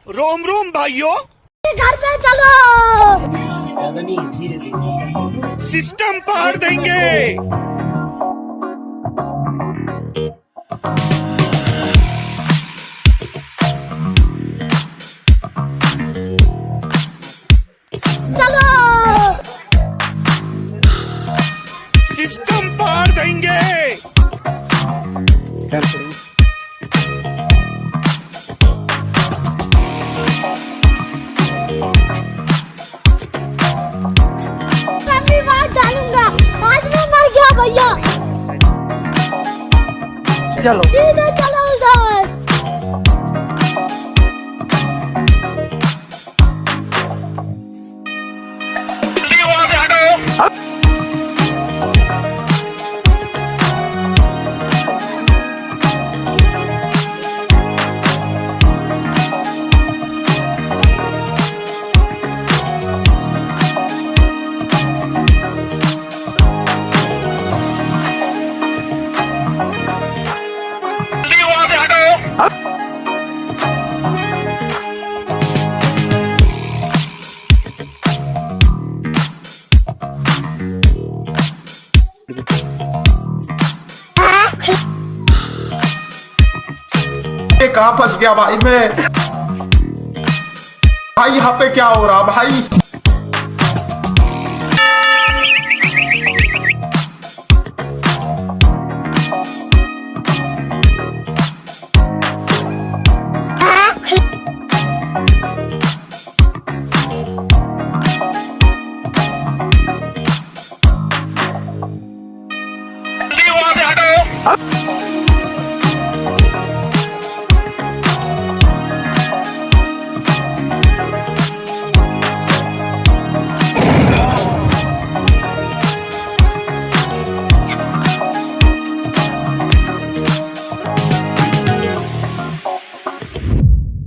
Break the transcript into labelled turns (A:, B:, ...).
A: Rome Rome भाइयों,
B: घर पे चलो।
A: सिस्टम पाड़ देंगे।
B: चलो।
A: सिस्टम पाड़ देंगे।
B: मैं भी बात डालूंगा। आज मैं मर गया भैया।
C: चलो
B: सीधे चलो उधर।
D: कहाँ फंस गया भाई मैं। भाई यहाँ पे क्या हो रहा भाई।